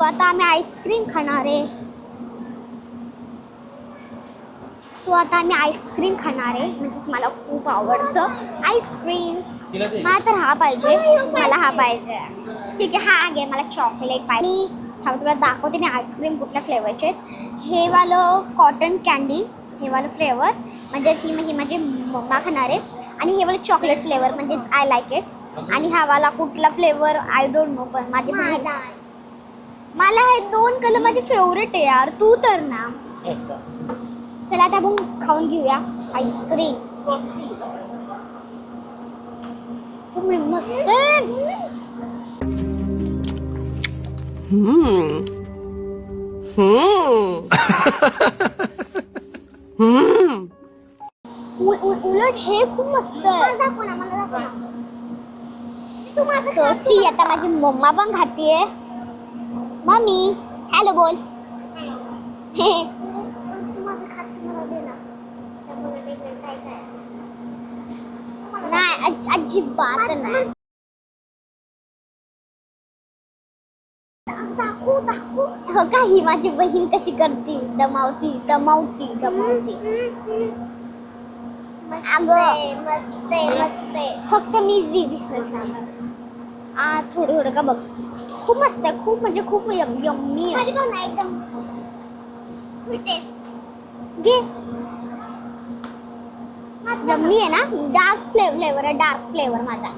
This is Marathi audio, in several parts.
आता आम्ही आईस्क्रीम खाणार आहे. म्हणजेच मला खूप आवडतं आईस्क्रीम्स. मला तर हा पाहिजे, मला हा पाहिजे. ठीक आहे, हा घे, मला चॉकलेट पाहिजे. थांब तुला दाखवते मी आईस्क्रीम कुठल्या फ्लेवरचे आहेत. हे वालं कॉटन कॅन्डी, हे वालं फ्लेवर म्हणजेच ही माझी मम्मा खाणार आहे. आणि हे वालं चॉकलेट फ्लेवर म्हणजेच आय लाईक इट. आणि हा वाला कुठला फ्लेवर आय डोंट नो, पण माझी बहीण, मला हे दोन कलर माझे फेवरेट आहे यार. तू तर ना. चला आता आपण खाऊन घेऊया आईस्क्रीम. खूप मस्त आहे. उलट हे खूप मस्त आहे. सी आता माझी मम्मा पण खातीये. मम्मी हॅलो बोल. नाही अजिबात नाही. हो का, ही माझी बहीण कशी करते, दमावती. मस्त फक्त मीच दिसत सांग. थोडं का बघ. खूप मस्त आहे, खूप म्हणजे खूप यम्मी आहे. एकदम घे. यम्मी आहे ना. डार्क फ्लेवर आहे, डार्क फ्लेवर माझा.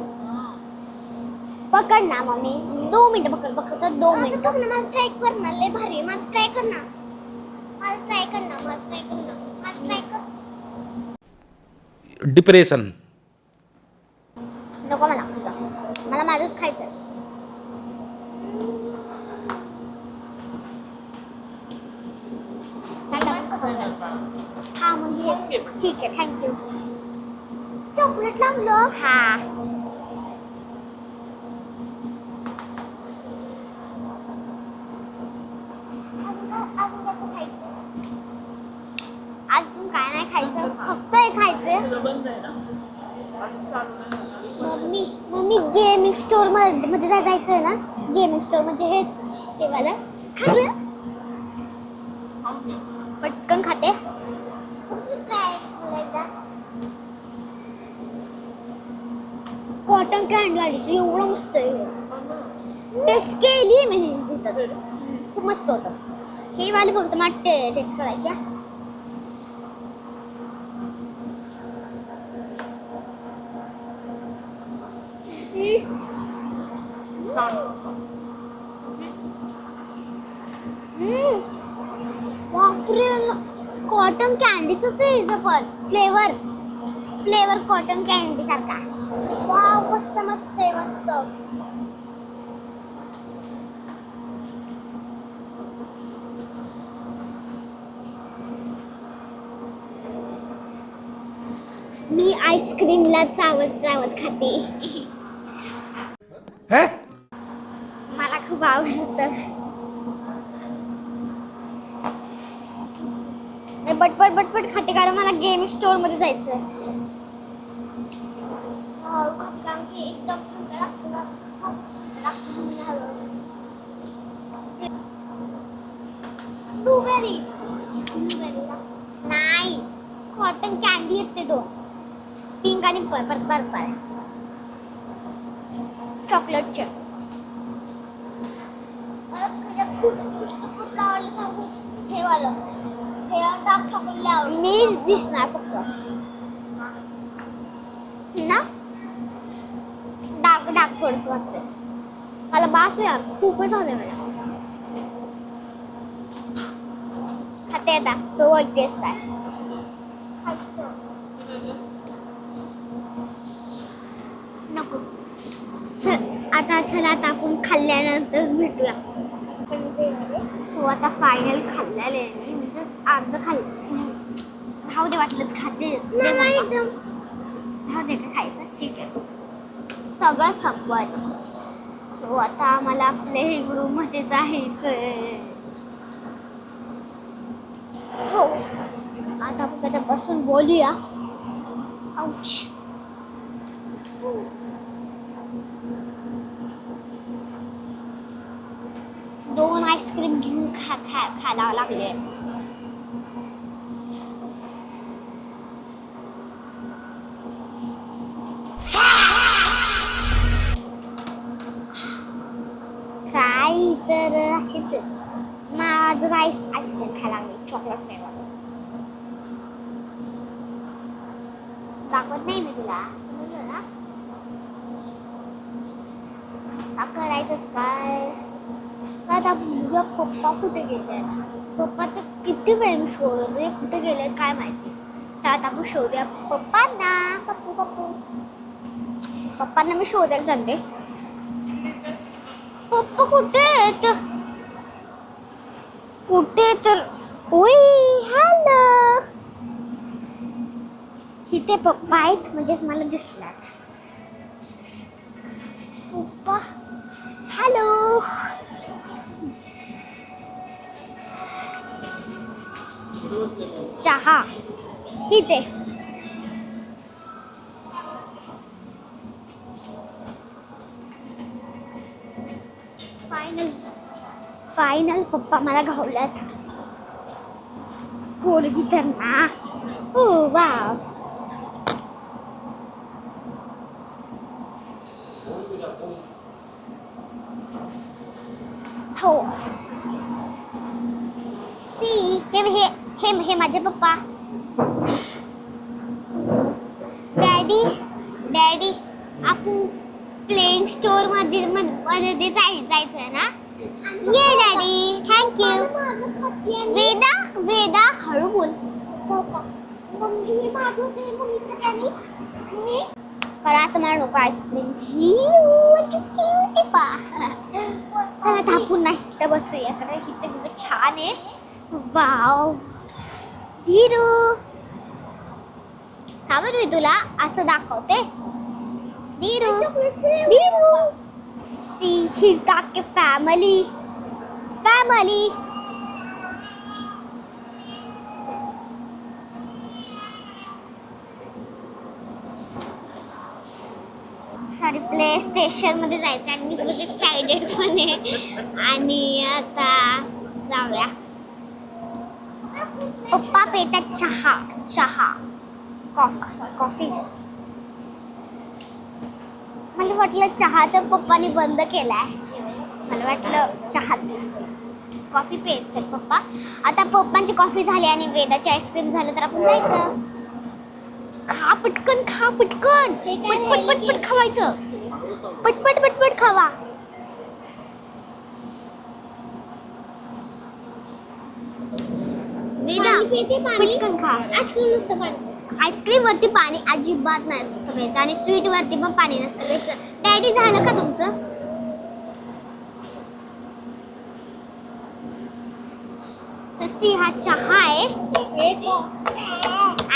पकड ना मम्मी, 2 मिनिटं पकड, फक्त 2 मिनिटं. माझं ट्राय कर ना, लय भारी आहे. माझं ट्राय कर ना. डिप्रेशन. नको मला तुझा, मला माझंच खायचं. हा म्हणजे ठीक आहे, थँक्यू. चॉकलेट लागलं. हा अजून काय नाही खायचं, फक्त हे खायचं. मम्मी गेमिंग स्टोर मध्ये जायचं आहे ना. गेमिंग स्टोर म्हणजे हेच ते वाला. पटकन खाते. कॉटन कॅन्डी आली, एवढं मस्त आहे. टेस्ट केली मी तिथंच, खूप मस्त होतं. हे वाले फक्त मला टेस्ट करायचे. बापरे, कॉटन कॅन्डीच आहे पण फ्लेवर कॉटन कॅन्डी सारखा. वाव, मस्त आहे मस्त. मी आईस्क्रीमला चावत खाते. मला खूप आवडतं. बटपट खाते, कारण मला गेमिंग स्टोर मध्ये जायचं. एकदम थंड लागतं. ब्लूबेरी नाही, कॉटन कॅन्डी येते तो, पिंक आणि पर्पल चॉकलेटचे. हे वालं, हे डार्क चॉकलेट आवडतं. मी दिसणार फक्त ना, डार्क थोडंसं वाटतं मला. बास यार, खूपच झालं मला. खाते आता, तो बोलतेस काय खायचं. नको. चला आता आपण खाल्ल्यानंतरच भेटूया. सो आता फायनल खाल्लेलं आहे मी, म्हणजे अर्ध खाल्लं. राहू दे, वाटलंच खाते. राहू दे का खायचं, ठीक आहे. सगळं संपवायचं. सो आता मला प्लेइंग रूम मध्ये जायचंय. हो, आता आपण कधी बसून बोलूया. आउच. 2 घेऊन खायला लागले. काय तर अशीच माझं आईस्क्रीम खायला लागले चॉकलेट फ्लेवर. दाखवत नाही मी तुला, समजलं ना? का करायचंच काय? आता बघूया पप्पा कुठे गेले. पप्पा तर किती वेळ शोधतो, कुठे गेले काय माहिती. चला आपण शोधूया पप्पांना. पप्पांना मी शोधायला चालते. पप्पा कुठे आहेत? कुठे तर ओय हॅलो. इथे पप्पा आहेत म्हणजेच मला दिसलात. पप्पा हॅलो. चहा इथे. फायनल पप्पा मला घावल्यात. पोरगी तर ना. हो वाव. हो सी हे माझे पप्पा. डॅडी आपण प्लेइंग स्टोर मध्ये जायचं ना. ये डॅडी थँक्यू. वेदा हळू बोल. कारण असं मला नको आईस्क्रीम. चला थापून नाही तर बसूया कारण इथे छान आहे. वाव धीरू हा बरं मी तुला असं दाखवते. धीरू सी हिरका के फॅमिली. सॉरी प्ले स्टेशन मध्ये जायचं आणि मी खूप एक्साइटेड पण आहे. आणि आता जाऊया. पप्पा पितात चहा कॉफी. मला वाटलं चहा तर पप्पाने बंद केलाय. मला वाटलं चहाच. कॉफी पितात पप्पा. आता पप्पांची कॉफी झाली आणि वेदाची आईस्क्रीम झालं तर आपण जायचं. खा पटकन पटपट खावायचं. पटपट खावा. वेदा पटकन खा. आईस्क्रीम वरती पाणी अजिबात नसतं प्यायचं आणि स्वीट वरती पण पाणी नसतं प्यायचं. डॅडी झालं का तुमचं? ससी हा चहा आहे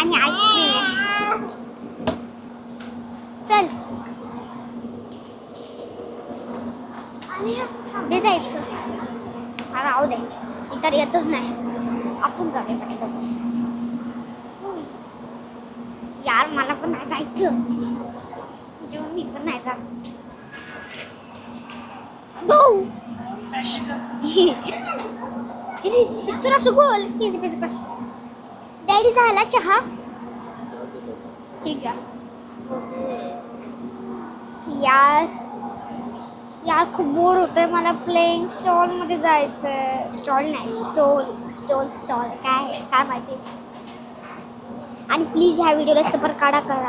आणि आईस्क्रीम आहे. चल पुढे जायचं. राहू दे इतर येतच नाही. आपण जाऊया पटकच. यार मला पण नाही जायचं. त्याच्यामुळे मी पण नाही जात. भाऊ तुला सुगोल डॅडी झाला चहा. ठीक आहे. यार खूप बोर होतंय मला. प्लेइंग स्टॉल मध्ये जायचंय. स्टॉल नाही स्टॉल काय माहिती. आणि प्लीज ह्या व्हिडिओला सपोर्ट करा.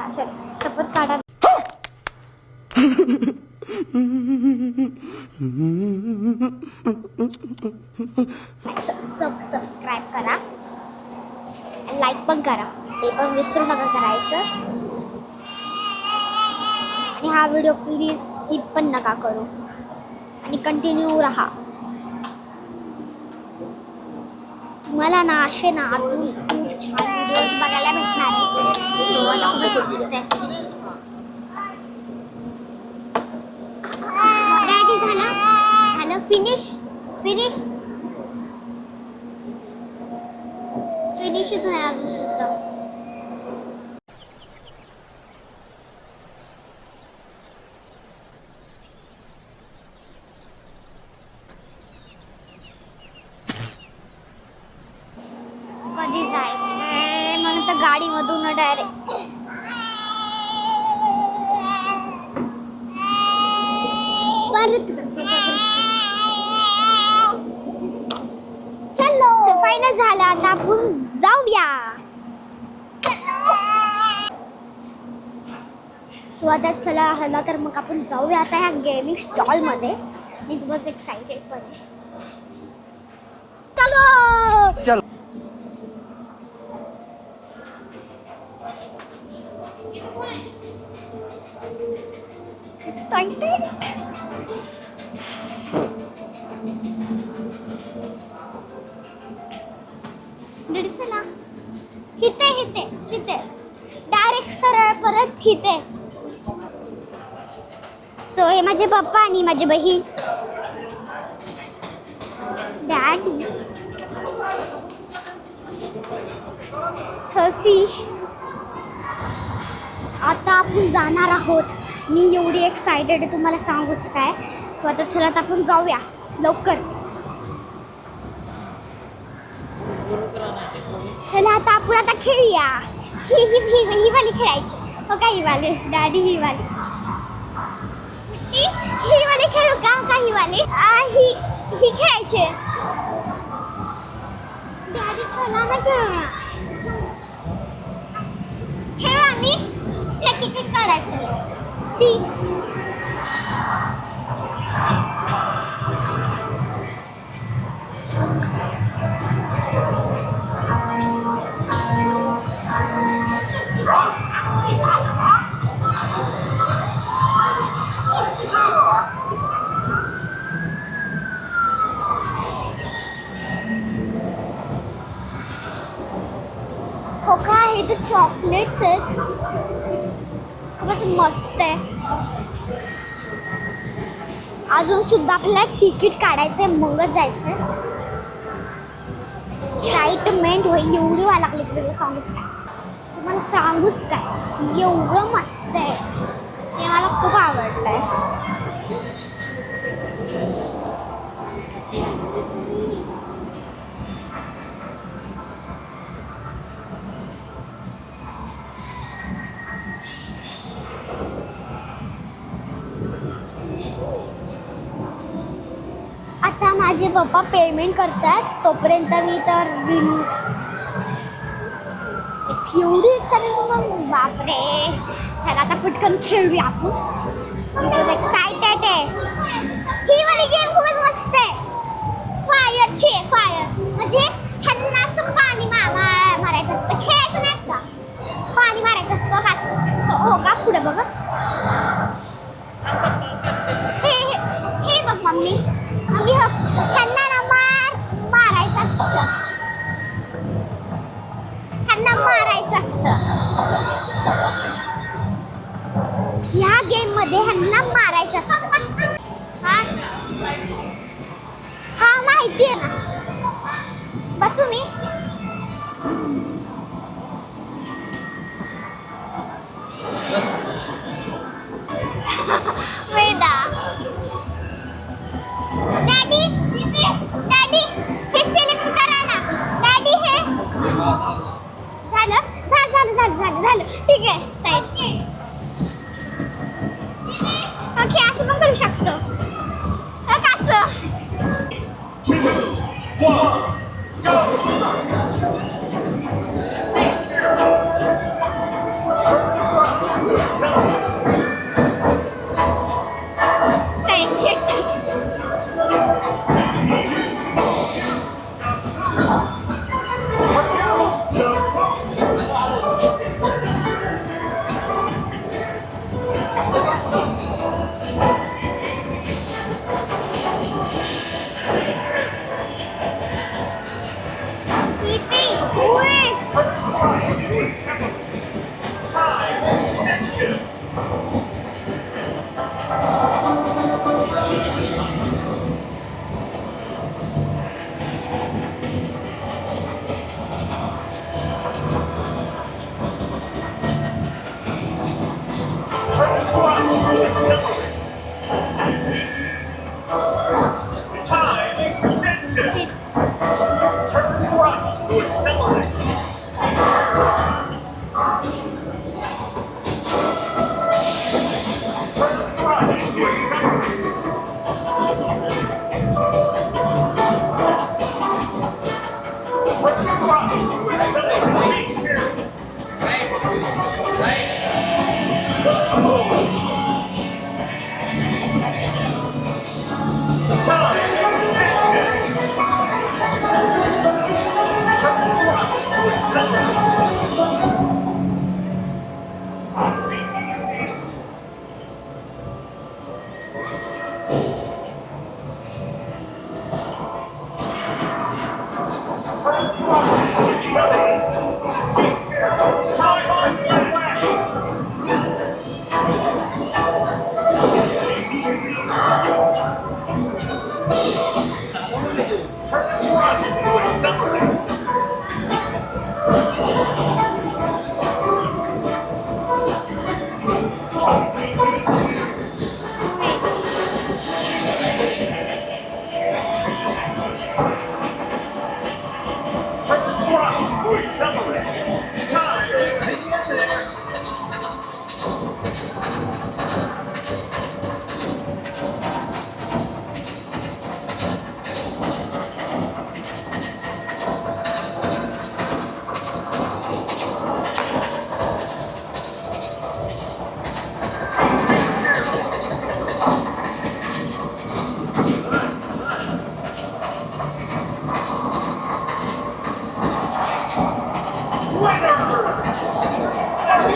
सबस्क्राईब करा. लाईक पण करा. ते पण विसरू नका करायचं. आणि हा व्हिडिओ प्लीज स्किप पण नका करू आणि कंटिन्यू राहा. तुम्हाला ना असे ना अजून खूप छान व्हिडिओज बघायला भेटणार. झालं फिनिशच नाही अजून सुद्धा. मध्ये जायचंय म्हणून तर गाडीमधून डायरेक्ट चलो फायनल झालं. आता आपण जाऊया. आता चला हला तर मग आपण जाऊया आता ह्या गेमिंग स्टॉल मध्ये. मी खूपच एक्साइटेड पण आहे. चलो एक्साइटेड. दीदी चला हिते हिते हिते डायरेक्ट सरळ परत हिते. सो हे माझे पप्पा आणि माझी बहीण डॅडी थसी. आता आपण जाणार आहोत. मी एवढी एक्सायटेड आहे तुम्हाला सांगूच काय. सो आता चला आता आपण जाऊया लवकर. चला आता आपण आता खेळूया. ही वाली खेळायची. हो का ही वाली डॅडी ही वाली ही वाली खेळू का ही वाली ही खेळायची. डॅडी चला ना खेळूया. खेळू आम्ही तिकीट काढायचं. सी हो का हे तर चॉकलेट्स आहेत. खूपच मस्त आहे. अजून सुद्धा आपल्याला तिकीट काढायचंय मगच जायचंय. एक्साइटमेंट होईल एवढी व्हायला लागली की सांगूच काय. तुम्हाला सांगूच काय एवढं मस्त आहे. हे मला खूप आवडलंय. आता माझे पप्पा पेमेंट करतात तोपर्यंत मी तर एवढी एक्साइटेड. बापरे चला आता पटकन खेळूया आपण. खूपच एक्साइटेड आहे. ही वाली गेम खूपच मस्त आहे. फायरची फायर म्हणजे ह्यांना असं पाणी मारायचं असतं. खेळायचं नाही का पाणी मारायचं असतं का. हो का पुढे बघ. हे बघ मम्मी ह्यांना ना मारायचं असतं. ह्यांना मारायचं असतं. ह्या गेम मध्ये ह्यांना मारायचं असतं. हा माहिती आहे ना. बसू मी. वेदा डॅडी डॅडी हे सिलेक्ट करा ना. डॅडी हे झालं ठीक आहे. साईड ओके असं पण करू शकतो. असं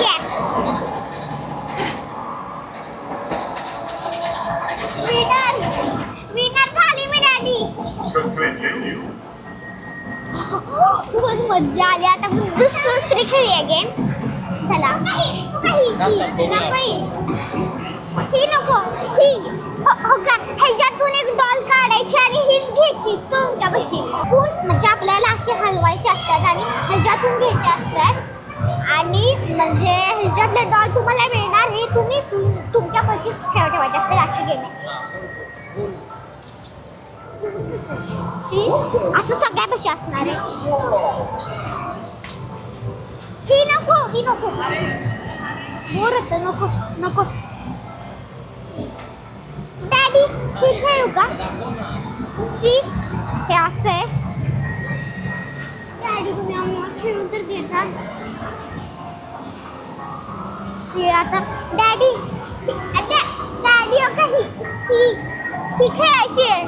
Yes. Winner. Winner झाली मी डॅडी. खूपच मज्जा आली. आता दुसरी खेळूया गेम. चला. ही नको. ही हो का ह्याच्यातून एक डॉल काढायची आणि हीच घ्यायची तुमच्यापाशी. म्हणजे आपल्याला असे हलवायचे असतात आणि ह्याच्यातून घ्यायचे असतात. आणि म्हणजे ह्याच्यातले डॉल तुम्हाला मिळणार हे तुम्ही तुमच्यापाशीच ठेवायचे असते. अशी गेम आहे. सी असं सगळ्यापाशी असणार आहे. ही नको. बोर होतं. नको डॅडी ही खेळू का? सी हे असं आहे. डॅडी तुम्ही आम्हाला खेळून तर देता. सी आता डॅडी का ही खेळायची आहे.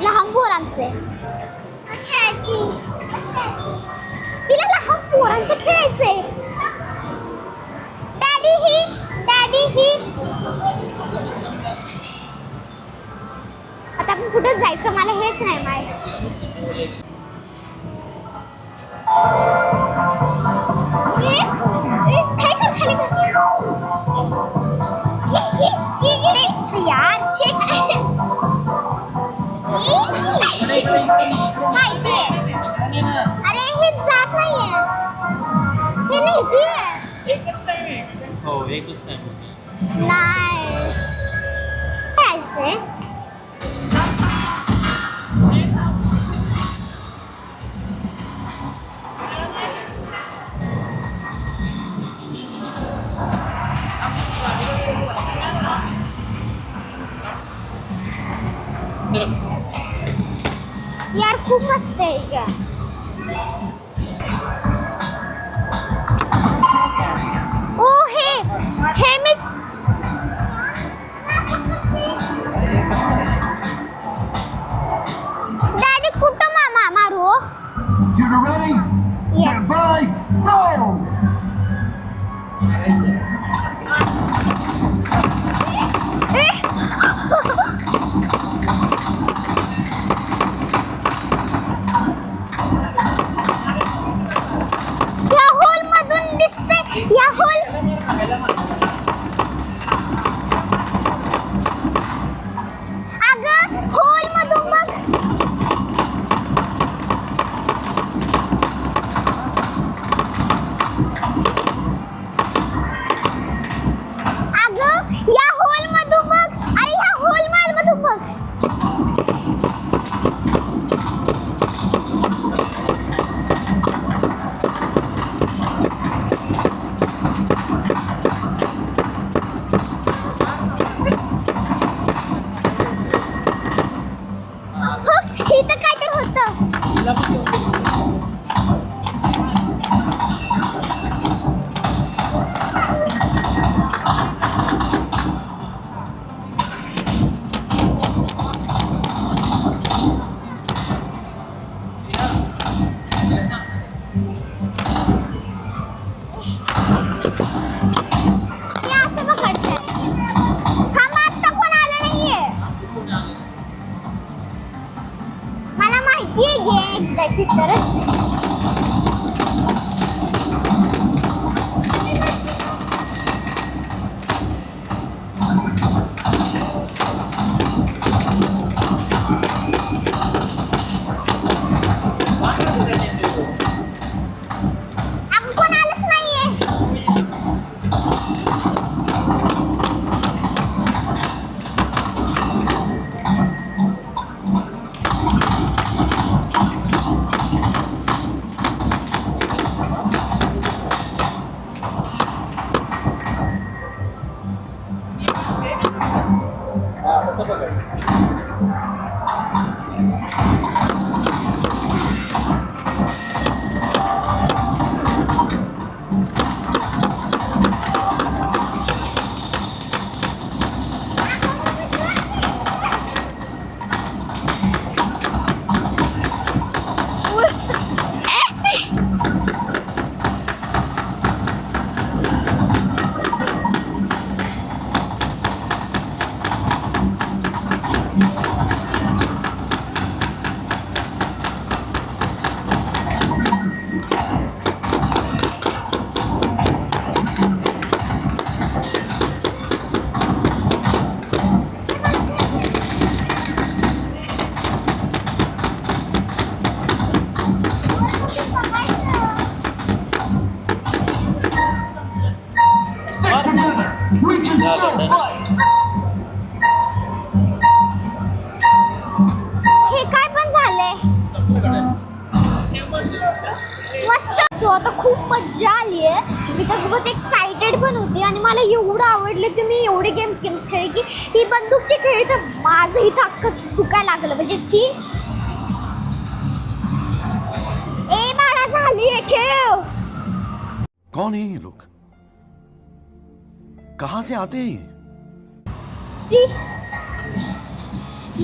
लहान पोरांचे खेळायची. तिला लहान पोरांचं खेळायचंय. डॅडी ही आता आपण कुठे जायचं मला हेच नाही माहित. यार अरे हे जात नाहीये. हे नाही एकच टाइम नाही खेळायचंय. यार खूप मस्त आहे का. ओ हे मी डॅडी कुठं मारू? Shooter ready? Yes. Stand by, go! या होल मधून दिसते. या होल अगं होल मधून बघ. अगं या होल मधून बघ. अरे ह्या होल मधून बघ. इथं काय तर होतं. करायची तरच. अगं कोण आलंच नाहीये. Stick together. We can still fight. हे काय पण झालंय. मस्त. सो आता खूप मज्जा आली आहे. मी तर खूपच एक्साइटेड पण होती आणि मला एवढं आवडलं की मी एवढे गेम्स खेळले की ही बंदूकची खेळ तर माझं इथं अख्खं दुखायला लागलं. म्हणजे ही ए बाळा झाली आहे खेळ. कौन है ये लोग? कहां से आते हैं ये? सी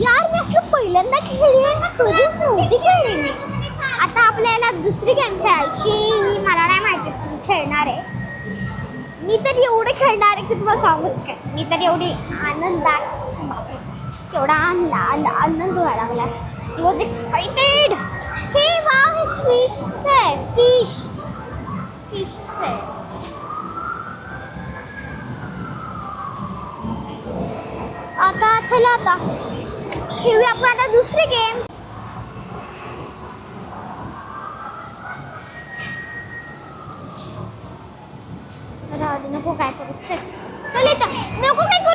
यार मी असलं पहिल्यांदा खेळली आहे. कधी नव्हती खेळली मी. आता आपल्याला दुसरी गेम खेळायची. ही मला नाही माहिती पण खेळणार आहे. मी तर एवढे खेळणार आहे की तुम्हाला सांगूच काय. मी तर एवढी आनंदात केवढा आनंद व्हायला लागला. He was excited. हे वाव हे फिशचं आहे. फिशचं आहे. आता चला आता खेळूया आपण आता दुसरी गेम. राहू दे नको काय करू. चल चल इथं नको काय करू.